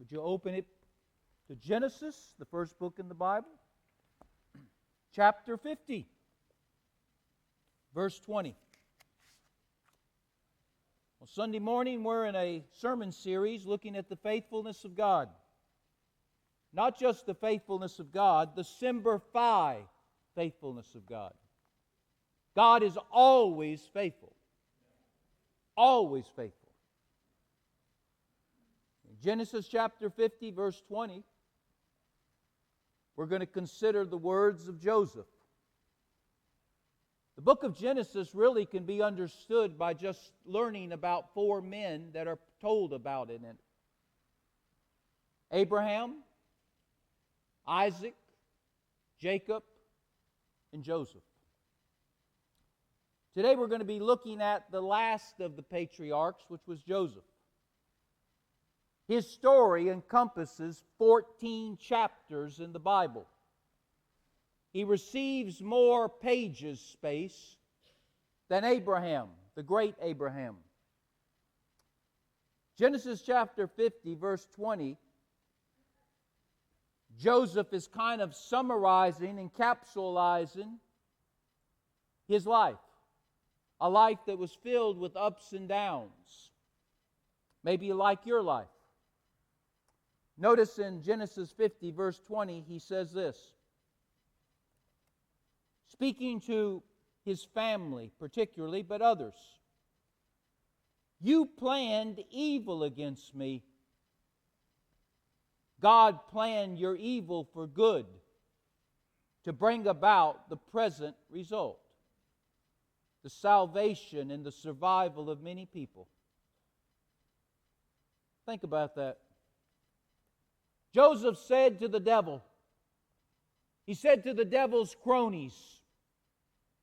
Would you open it to Genesis, the first book in the Bible? Chapter 50, verse 20. Well, Sunday morning, we're in a sermon series looking at the faithfulness of God. Not just the faithfulness of God, the Semper Fi faithfulness of God. God is always faithful. Always faithful. In Genesis chapter 50, verse 20, we're going to consider the words of Joseph. The book of Genesis really can be understood by just learning about four men that are told about in it. Abraham, Isaac, Jacob, and Joseph. Today we're going to be looking at the last of the patriarchs, which was Joseph. His story encompasses 14 chapters in the Bible. He receives more pages space than Abraham, the great Abraham. Genesis chapter 50, verse 20, Joseph is kind of summarizing and capsulizing his life. A life that was filled with ups and downs. Maybe like your life. Notice in Genesis 50, verse 20, he says this. Speaking to his family particularly, but others. You planned evil against me. God planned your evil for good, to bring about the present result. The salvation and the survival of many people. Think about that. Joseph said to the devil, he said to the devil's cronies,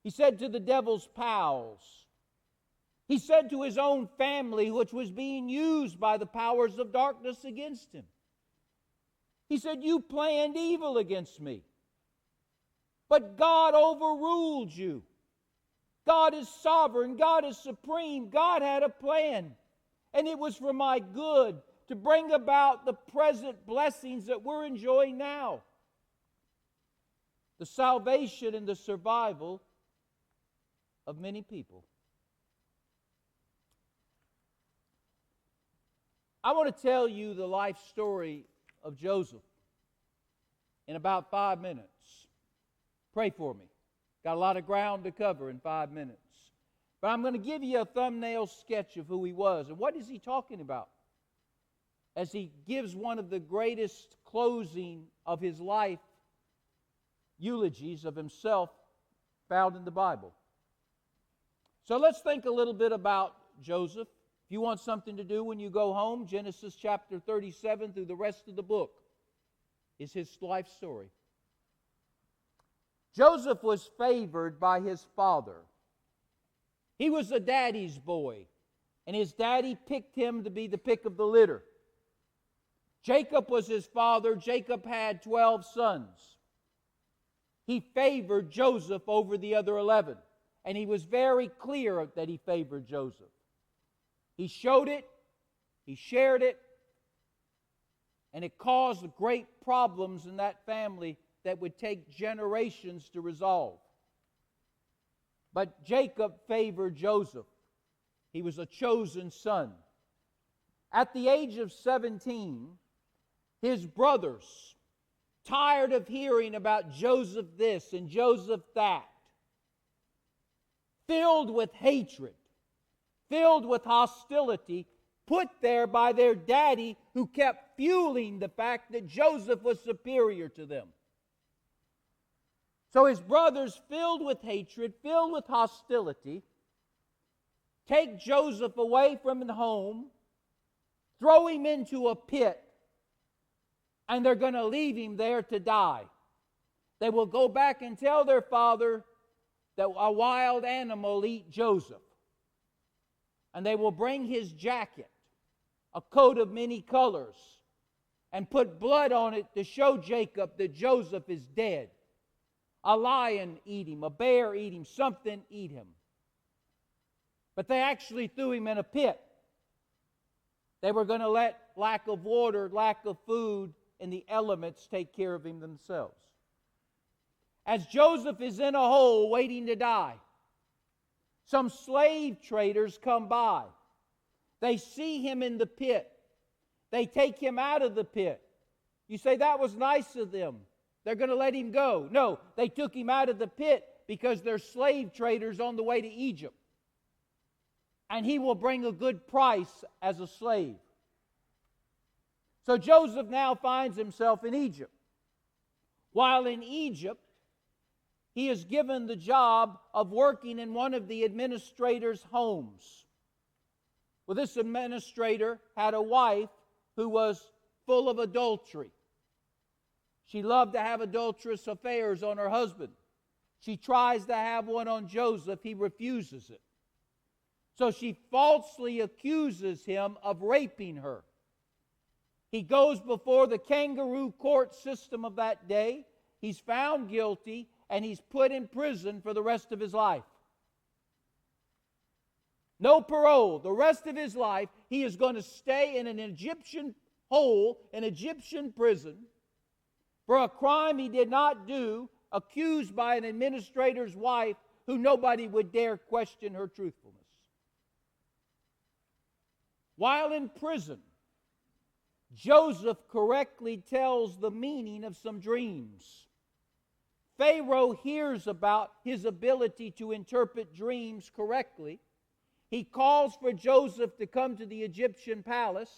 he said to the devil's pals, he said to his own family, which was being used by the powers of darkness against him. He said, you planned evil against me, but God overruled you. God is sovereign. God is supreme. God had a plan, and it was for my good, to bring about the present blessings that we're enjoying now. The salvation and the survival of many people. I want to tell you the life story of Joseph in about 5 minutes. Pray for me. Got a lot of ground to cover in 5 minutes. But I'm going to give you a thumbnail sketch of who he was. And what is he talking about? As he gives one of the greatest closing of his life eulogies of himself found in the Bible. So let's think a little bit about Joseph. If you want something to do when you go home, Genesis chapter 37 through the rest of the book is his life story. Joseph was favored by his father. He was a daddy's boy, and his daddy picked him to be the pick of the litter. Jacob was his father. Jacob had 12 sons. He favored Joseph over the other 11, and he was very clear that he favored Joseph. He showed it, he shared it, and it caused great problems in that family that would take generations to resolve. But Jacob favored Joseph. He was a chosen son. At the age of 17, his brothers, tired of hearing about Joseph this and Joseph that, filled with hatred, filled with hostility, put there by their daddy, who kept fueling the fact that Joseph was superior to them. So his brothers, filled with hatred, filled with hostility, take Joseph away from his home, throw him into a pit, and they're going to leave him there to die. They will go back and tell their father that a wild animal ate Joseph. And they will bring his jacket, a coat of many colors, and put blood on it to show Jacob that Joseph is dead. A lion eat him, a bear eat him, something eat him. But they actually threw him in a pit. They were going to let lack of water, lack of food, and the elements take care of him themselves. As Joseph is in a hole waiting to die, some slave traders come by. They see him in the pit. They take him out of the pit. You say, that was nice of them. They're going to let him go. No, they took him out of the pit because they're slave traders on the way to Egypt. And he will bring a good price as a slave. So Joseph now finds himself in Egypt. While in Egypt, he is given the job of working in one of the administrators' homes. Well, this administrator had a wife who was full of adultery. She loved to have adulterous affairs on her husband. She tries to have one on Joseph. He refuses it. So she falsely accuses him of raping her. He goes before the kangaroo court system of that day. He's found guilty, and he's put in prison for the rest of his life. No parole. The rest of his life, he is going to stay in an Egyptian hole, an Egyptian prison, for a crime he did not do, accused by an administrator's wife who nobody would dare question her truthfulness. While in prison, Joseph correctly tells the meaning of some dreams. Pharaoh hears about his ability to interpret dreams correctly. He calls for Joseph to come to the Egyptian palace.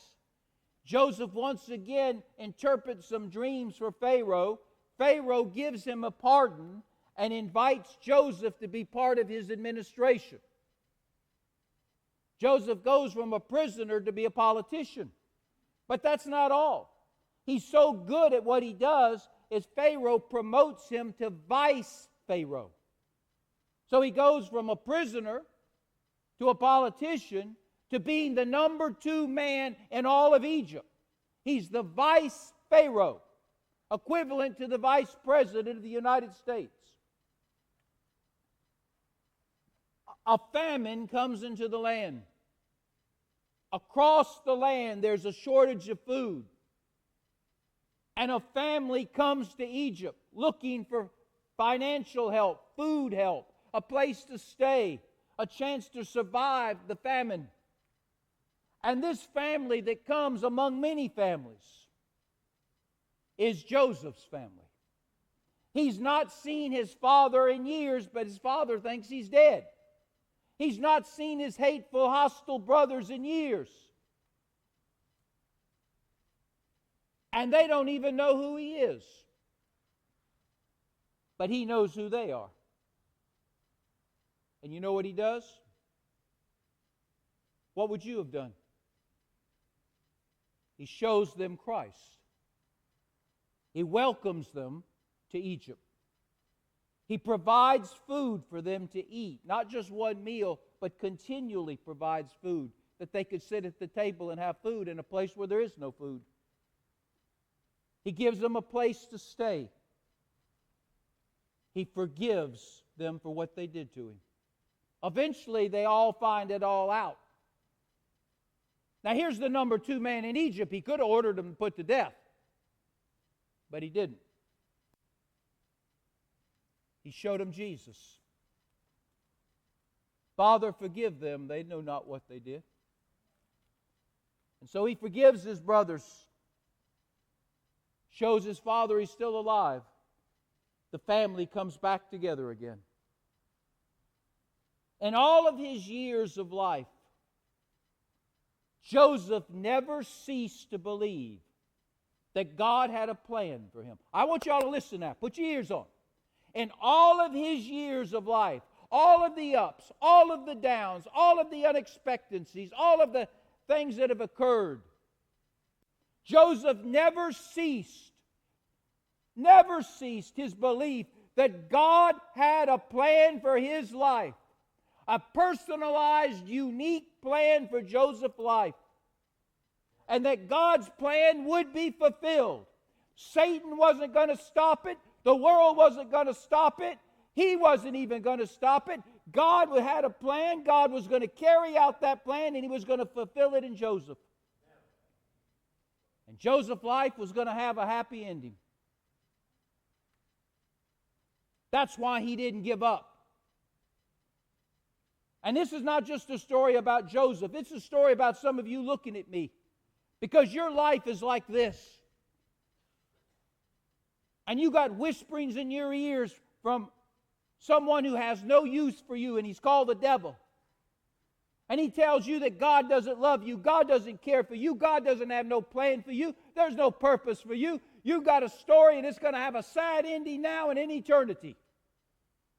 Joseph once again interprets some dreams for Pharaoh. Pharaoh gives him a pardon and invites Joseph to be part of his administration. Joseph goes from a prisoner to be a politician. But that's not all. He's so good at what he does is Pharaoh promotes him to vice Pharaoh. So he goes from a prisoner to a politician to being the number 2 man in all of Egypt. He's the vice Pharaoh, equivalent to the vice president of the United States. A famine comes into the land. Across the land, there's a shortage of food. And a family comes to Egypt looking for financial help, food help, a place to stay, a chance to survive the famine. And this family that comes among many families is Joseph's family. He's not seen his father in years, but his father thinks he's dead. He's not seen his hateful, hostile brothers in years. And they don't even know who he is. But he knows who they are. And you know what he does? What would you have done? He shows them Christ. He welcomes them to Egypt. He provides food for them to eat, not just one meal, but continually provides food, that they could sit at the table and have food in a place where there is no food. He gives them a place to stay. He forgives them for what they did to him. Eventually, they all find it all out. Now, here's the number 2 man in Egypt. He could have ordered them put to death, but he didn't. He showed them Jesus. Father, forgive them. They know not what they did. And so he forgives his brothers. Shows his father he's still alive. The family comes back together again. In all of his years of life, Joseph never ceased to believe that God had a plan for him. I want y'all to listen now. Put your ears on. In all of his years of life, all of the ups, all of the downs, all of the unexpectancies, all of the things that have occurred, Joseph never ceased his belief that God had a plan for his life. A personalized, unique plan for Joseph's life. And that God's plan would be fulfilled. Satan wasn't going to stop it. The world wasn't going to stop it. He wasn't even going to stop it. God had a plan. God was going to carry out that plan, and he was going to fulfill it in Joseph. And Joseph's life was going to have a happy ending. That's why he didn't give up. And this is not just a story about Joseph. It's a story about some of you looking at me. Because your life is like this. And you got whisperings in your ears from someone who has no use for you, and he's called the devil. And he tells you that God doesn't love you, God doesn't care for you, God doesn't have no plan for you, there's no purpose for you. You've got a story and it's going to have a sad ending now and in eternity.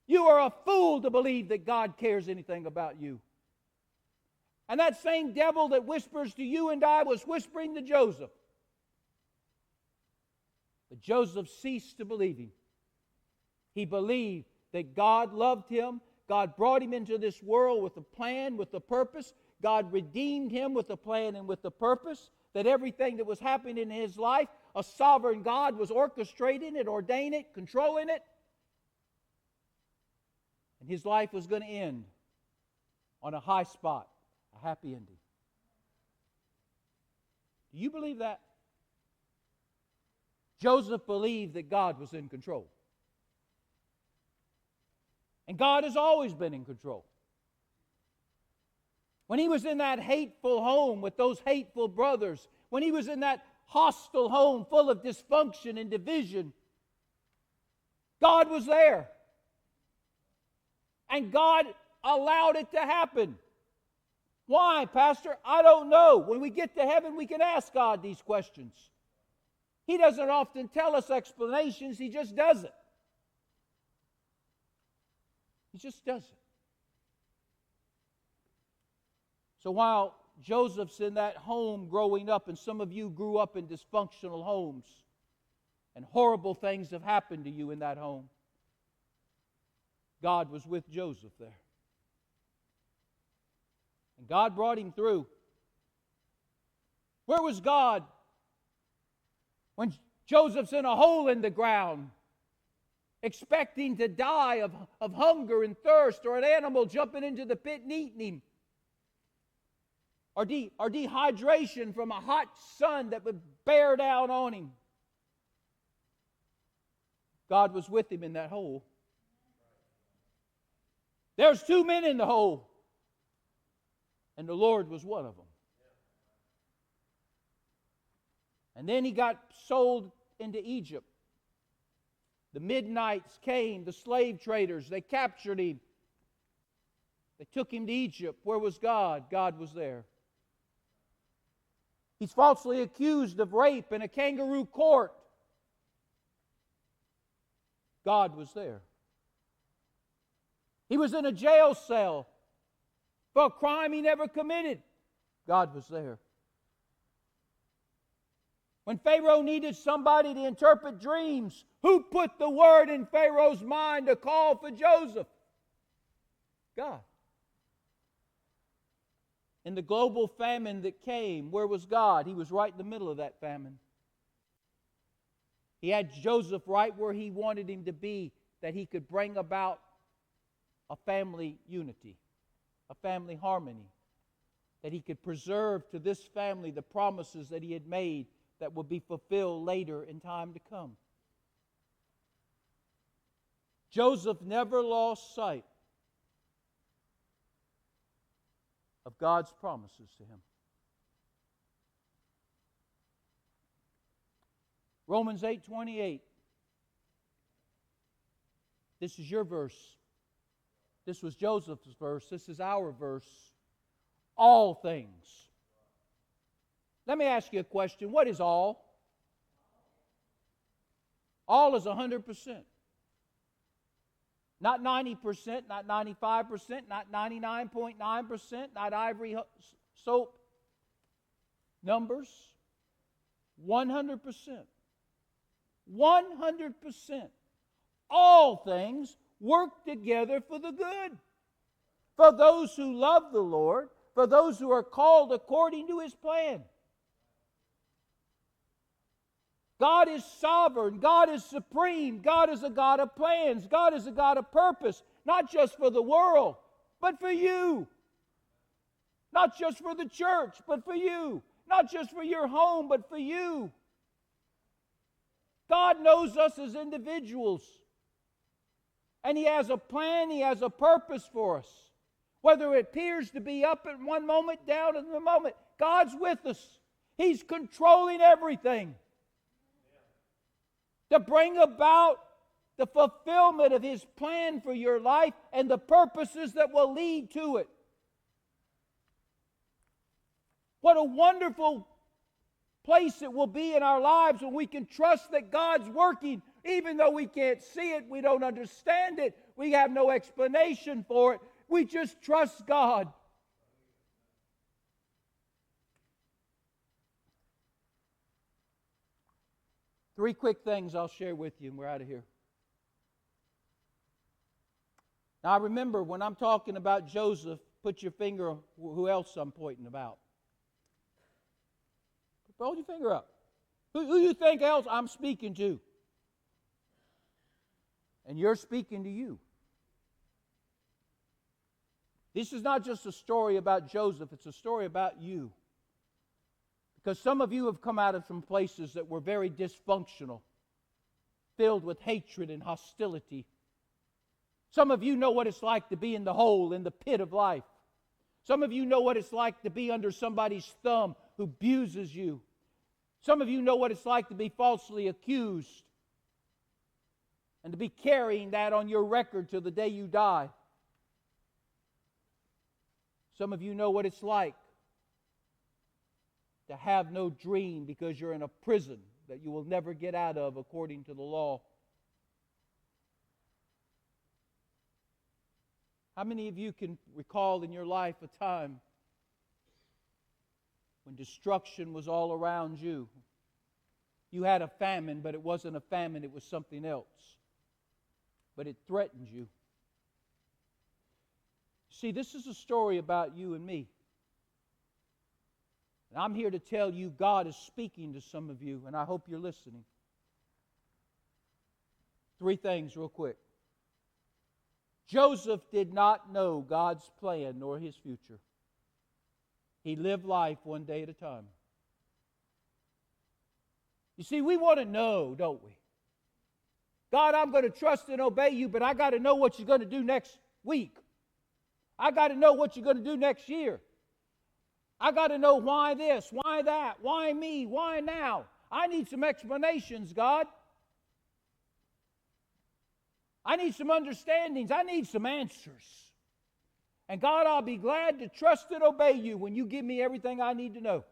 You are a fool to believe that God cares anything about you. And that same devil that whispers to you and I was whispering to Joseph. But Joseph ceased to believe him. He believed that God loved him. God brought him into this world with a plan, with a purpose. God redeemed him with a plan and with a purpose. That everything that was happening in his life, a sovereign God was orchestrating it, ordaining it, controlling it. And his life was going to end on a high spot, a happy ending. Do you believe that? Joseph believed that God was in control. And God has always been in control. When he was in that hateful home with those hateful brothers, when he was in that hostile home full of dysfunction and division, God was there. And God allowed it to happen. Why, Pastor? I don't know. When we get to heaven, we can ask God these questions. He doesn't often tell us explanations. He just does it. He just does it. So while Joseph's in that home growing up, and some of you grew up in dysfunctional homes, and horrible things have happened to you in that home, God was with Joseph there. And God brought him through. Where was God when Joseph's in a hole in the ground, expecting to die of hunger and thirst, or an animal jumping into the pit and eating him, or dehydration from a hot sun that would bear down on him? God was with him in that hole. There's 2 men in the hole, and the Lord was one of them. And then he got sold into Egypt. The Midianites came, the slave traders, they captured him. They took him to Egypt. Where was God? God was there. He's falsely accused of rape in a kangaroo court. God was there. He was in a jail cell for a crime he never committed. God was there. When Pharaoh needed somebody to interpret dreams, who put the word in Pharaoh's mind to call for Joseph? God. In the global famine that came, where was God? He was right in the middle of that famine. He had Joseph right where he wanted him to be, that he could bring about a family unity, a family harmony, that he could preserve to this family the promises that he had made that will be fulfilled later in time to come. Joseph never lost sight of God's promises to him. Romans 8:28. This is your verse. This was Joseph's verse. This is our verse. All things. Let me ask you a question. What is all? All is 100%. Not 90%, not 95%, not 99.9%, not ivory soap numbers. 100%. 100%. All things work together for the good. For those who love the Lord, for those who are called according to His plan. God is sovereign. God is supreme. God is a God of plans. God is a God of purpose. Not just for the world, but for you. Not just for the church, but for you. not just for your home, but for you. God knows us as individuals. And He has a plan, He has a purpose for us. Whether it appears to be up at one moment, down in the moment, God's with us. He's controlling everything to bring about the fulfillment of His plan for your life and the purposes that will lead to it. What a wonderful place it will be in our lives when we can trust that God's working, even though we can't see it, we don't understand it, we have no explanation for it. We just trust God. Three quick things I'll share with you, and we're out of here. Now, I remember when I'm talking about Joseph, put your finger on who else I'm pointing about. Hold your finger up. Who you think else I'm speaking to? And you're speaking to you. This is not just a story about Joseph, it's a story about you. Because some of you have come out of some places that were very dysfunctional, filled with hatred and hostility. Some of you know what it's like to be in the hole, in the pit of life. Some of you know what it's like to be under somebody's thumb who abuses you. Some of you know what it's like to be falsely accused and to be carrying that on your record till the day you die. Some of you know what it's like to have no dream because you're in a prison that you will never get out of according to the law. How many of you can recall in your life a time when destruction was all around you? You had a famine, but it wasn't a famine, it was something else. But it threatened you. See, this is a story about you and me. And I'm here to tell you God is speaking to some of you, and I hope you're listening. Three things real quick. Joseph did not know God's plan nor his future. He lived life one day at a time. You see, we want to know, don't we? God, I'm going to trust and obey you, but I got to know what you're going to do next week. I got to know what you're going to do next year. I got to know why this, why that, why me, why now. I need some explanations, God. I need some understandings. I need some answers. And God, I'll be glad to trust and obey you when you give me everything I need to know.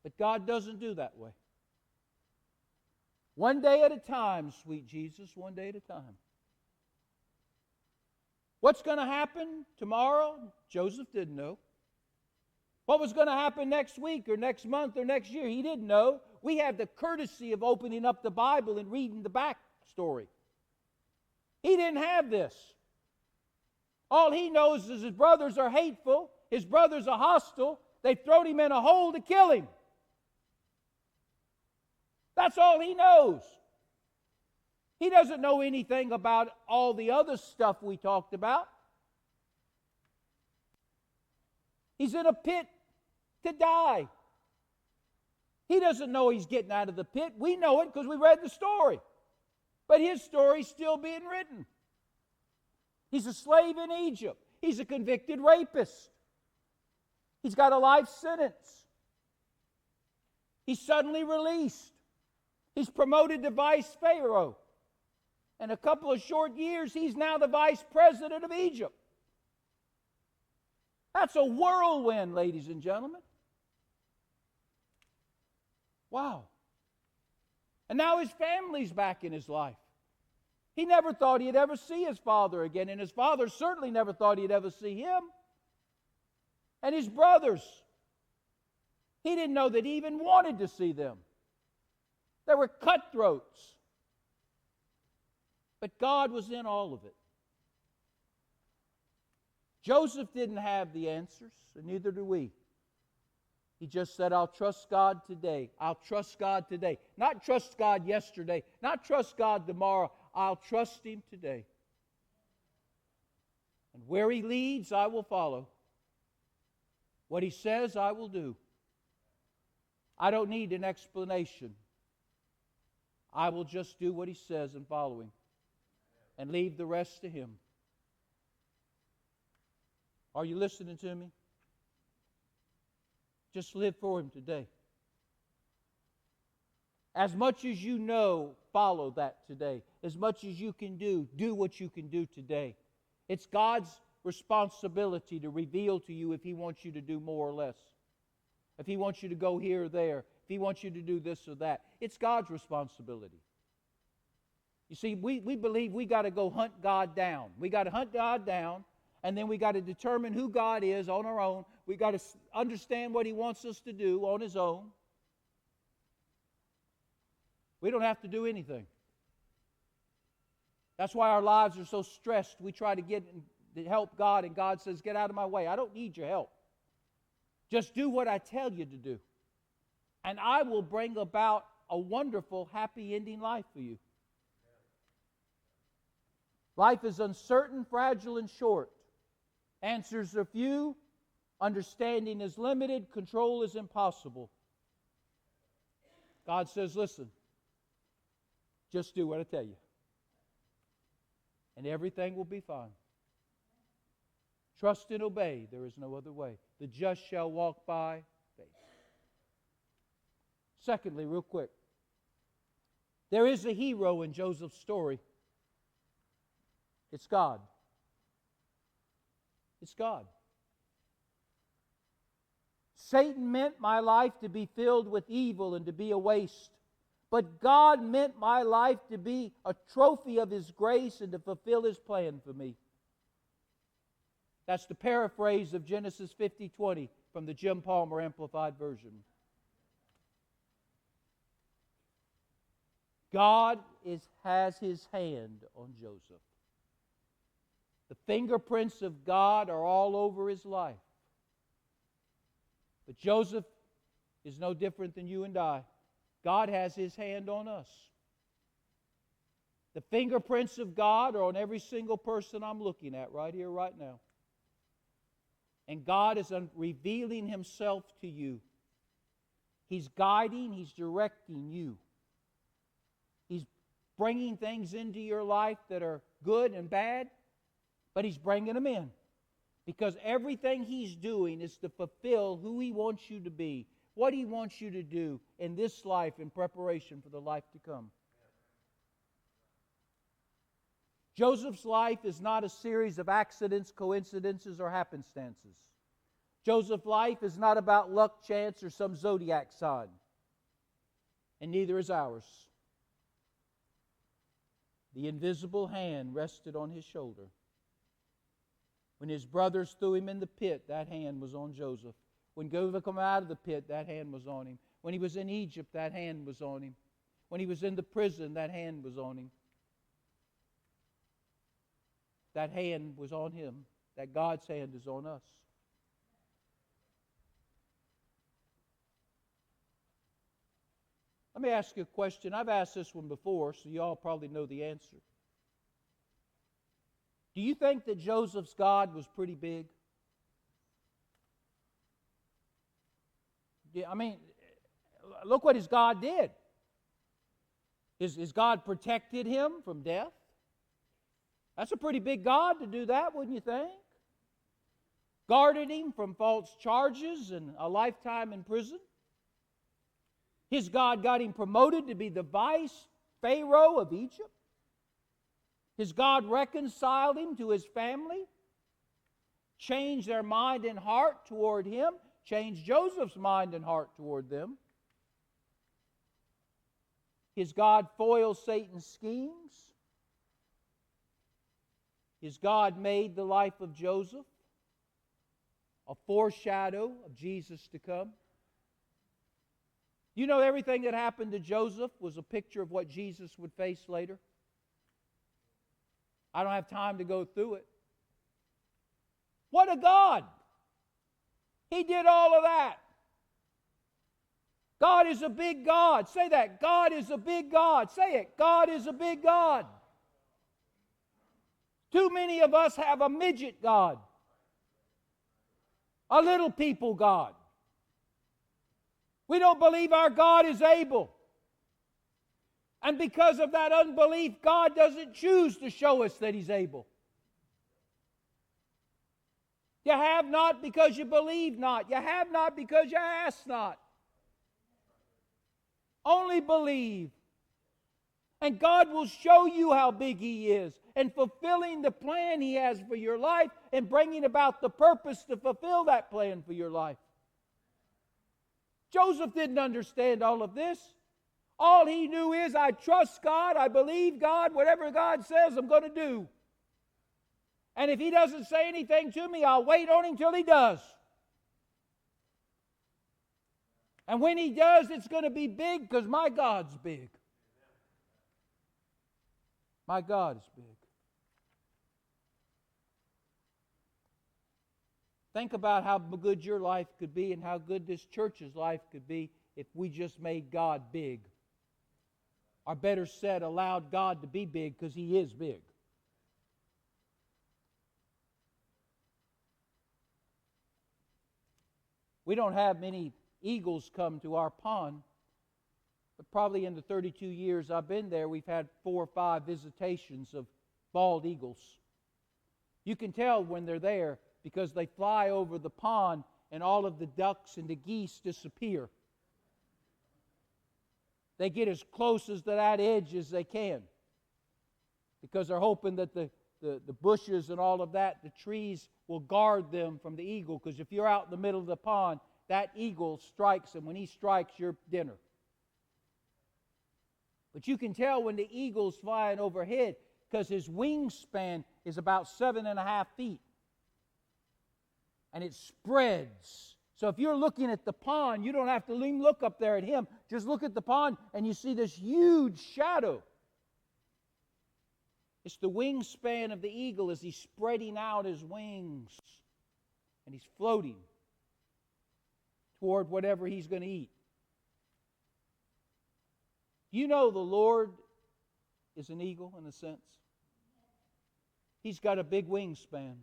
But God doesn't do that way. One day at a time, sweet Jesus, one day at a time. What's going to happen tomorrow? Joseph didn't know. What was going to happen next week or next month or next year? He didn't know. We have the courtesy of opening up the Bible and reading the backstory. He didn't have this. All he knows is his brothers are hateful. His brothers are hostile. They've thrown him in a hole to kill him. That's all he knows. He doesn't know anything about all the other stuff we talked about. He's in a pit to die. He doesn't know he's getting out of the pit. We know it because we read the story. But his story's still being written. He's a slave in Egypt. He's a convicted rapist. He's got a life sentence. He's suddenly released. He's promoted to vice pharaoh. In a couple of short years, he's now the vice president of Egypt. That's a whirlwind, ladies and gentlemen. Wow. And now his family's back in his life. He never thought he'd ever see his father again, and his father certainly never thought he'd ever see him. And his brothers, he didn't know that he even wanted to see them. They were cutthroats. But God was in all of it. Joseph didn't have the answers, and neither do we. He just said, I'll trust God today. I'll trust God today. Not trust God yesterday. Not trust God tomorrow. I'll trust Him today. And where He leads, I will follow. What He says, I will do. I don't need an explanation. I will just do what He says and follow Him, and leave the rest to Him. Are you listening to me? Just live for Him today. As much as you know, follow that today. As much as you can do what you can do today. It's God's responsibility to reveal to you if He wants you to do more or less. If He wants you to go here or there. If He wants you to do this or that. It's God's responsibility. You see, we believe we got to go hunt God down. We got to hunt God down, and then we got to determine who God is on our own. We got to understand what He wants us to do on His own. We don't have to do anything. That's why our lives are so stressed. We try to get to help God, and God says, get out of my way. I don't need your help. Just do what I tell you to do. And I will bring about a wonderful, happy ending life for you. Life is uncertain, fragile, and short. Answers are few. Understanding is limited. Control is impossible. God says, listen, just do what I tell you. And everything will be fine. Trust and obey. There is no other way. The just shall walk by faith. Secondly, real quick, there is a hero in Joseph's story. It's God. It's God. Satan meant my life to be filled with evil and to be a waste. But God meant my life to be a trophy of His grace and to fulfill His plan for me. That's the paraphrase of Genesis 50:20 from the Jim Palmer Amplified Version. God has His hand on Joseph. The fingerprints of God are all over his life. But Joseph is no different than you and I. God has His hand on us. The fingerprints of God are on every single person I'm looking at right here, right now. And God is revealing Himself to you. He's guiding, He's directing you. He's bringing things into your life that are good and bad, but He's bringing them in. Because everything He's doing is to fulfill who He wants you to be, what He wants you to do in this life in preparation for the life to come. Joseph's life is not a series of accidents, coincidences, or happenstances. Joseph's life is not about luck, chance, or some zodiac sign. And neither is ours. The invisible hand rested on his shoulder. When his brothers threw him in the pit, that hand was on Joseph. When Joseph came out of the pit, that hand was on him. When he was in Egypt, that hand was on him. When he was in the prison, that hand was on him. That hand was on him. That God's hand is on us. Let me ask you a question. I've asked this one before, so you all probably know the answer. Do you think that Joseph's God was pretty big? I mean, look what his God did. His God protected him from death. That's a pretty big God to do that, wouldn't you think? Guarded him from false charges and a lifetime in prison. His God got him promoted to be the vice Pharaoh of Egypt. His God reconciled him to his family, changed their mind and heart toward him, changed Joseph's mind and heart toward them. His God foiled Satan's schemes. His God made the life of Joseph a foreshadow of Jesus to come. You know, everything that happened to Joseph was a picture of what Jesus would face later. I don't have time to go through it. What a God! He did all of that. God is a big God. Say that. God is a big God. Say it. God is a big God. Too many of us have a midget God. a little people God. We don't believe our God is able. And because of that unbelief, God doesn't choose to show us that He's able. You have not because you believe not. You have not because you ask not. Only believe. And God will show you how big He is and fulfilling the plan He has for your life and bringing about the purpose to fulfill that plan for your life. Joseph didn't understand all of this. All he knew is, I trust God, I believe God, whatever God says, I'm going to do. And if He doesn't say anything to me, I'll wait on Him till He does. And when He does, it's going to be big because my God's big. My God is big. Think about how good your life could be and how good this church's life could be if we just made God big. Or better said, allowed God to be big because He is big. We don't have many eagles come to our pond, but probably in the 32 years I've been there, we've had 4 or 5 visitations of bald eagles. You can tell when they're there because they fly over the pond and all of the ducks and the geese disappear. They get as close as to that edge as they can because they're hoping that the bushes and all of that, the trees will guard them from the eagle, because if you're out in the middle of the pond, that eagle strikes, and when he strikes, you're dinner. But you can tell when the eagle's flying overhead because his wingspan is about 7.5 feet. And it spreads. So if you're looking at the pond, you don't have to even look up there at him. Just look at the pond and you see this huge shadow. It's the wingspan of the eagle as he's spreading out his wings. And he's floating toward whatever he's going to eat. You know the Lord is an eagle in a sense. He's got a big wingspan.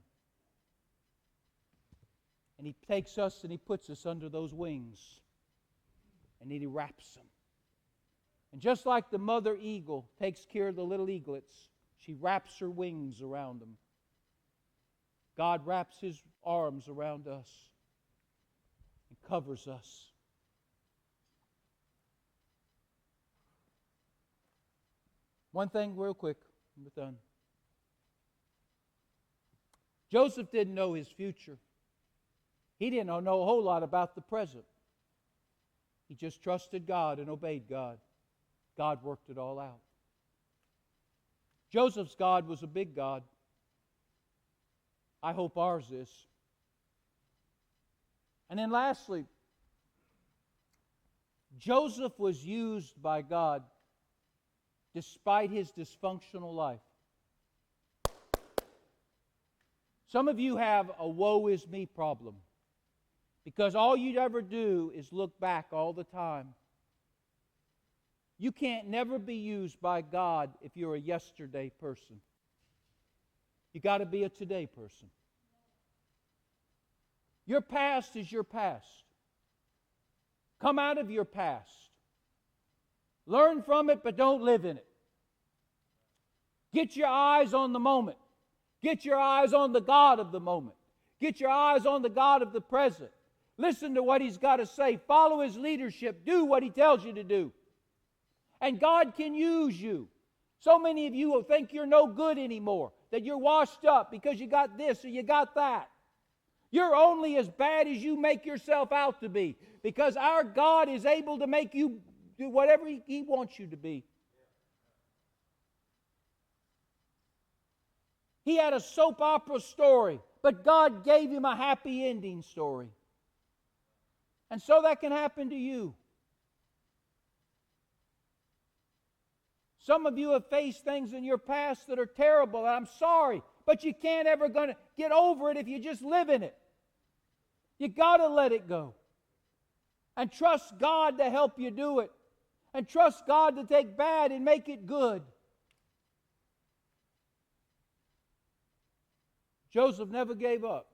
And He takes us and He puts us under those wings. And then He wraps them. And just like the mother eagle takes care of the little eaglets, she wraps her wings around them. God wraps His arms around us and covers us. One thing real quick, and we're done. Joseph didn't know his future. He didn't know a whole lot about the present. He just trusted God and obeyed God. God worked it all out. Joseph's God was a big God. I hope ours is. And then lastly, Joseph was used by God despite his dysfunctional life. Some of you have a woe is me problem because all you'd ever do is look back all the time. You can't never be used by God if you're a yesterday person. You got to be a today person. Your past is your past. Come out of your past. Learn from it, but don't live in it. Get your eyes on the moment. Get your eyes on the God of the moment. Get your eyes on the God of the present. Listen to what He's got to say. Follow His leadership. Do what He tells you to do. And God can use you. So many of you will think you're no good anymore, that you're washed up because you got this or you got that. You're only as bad as you make yourself out to be, because our God is able to make you do whatever He wants you to be. He had a soap opera story, but God gave him a happy ending story. And so that can happen to you. Some of you have faced things in your past that are terrible, and I'm sorry, but you can't ever gonna get over it if you just live in it. You got to let it go. And trust God to help you do it. And trust God to take bad and make it good. Joseph never gave up.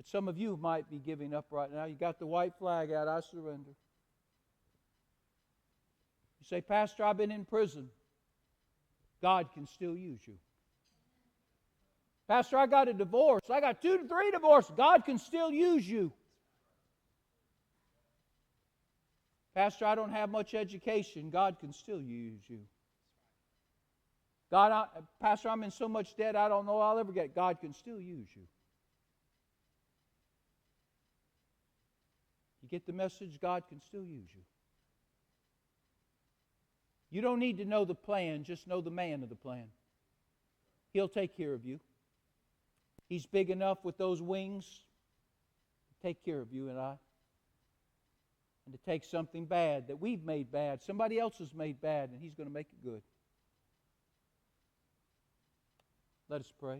But some of you might be giving up right now. You got the white flag out, I surrender. You say, Pastor, I've been in prison. God can still use you. Pastor, I got a divorce. I got 2 to 3 divorces. God can still use you. Pastor, I don't have much education. God can still use you. Pastor, I'm in so much debt I don't know I'll ever get. God can still use you. You get the message? God can still use you. You don't need to know the plan, just know the man of the plan. He'll take care of you. He's big enough with those wings to take care of you and I. And to take something bad that we've made bad, somebody else has made bad, and He's going to make it good. Let us pray.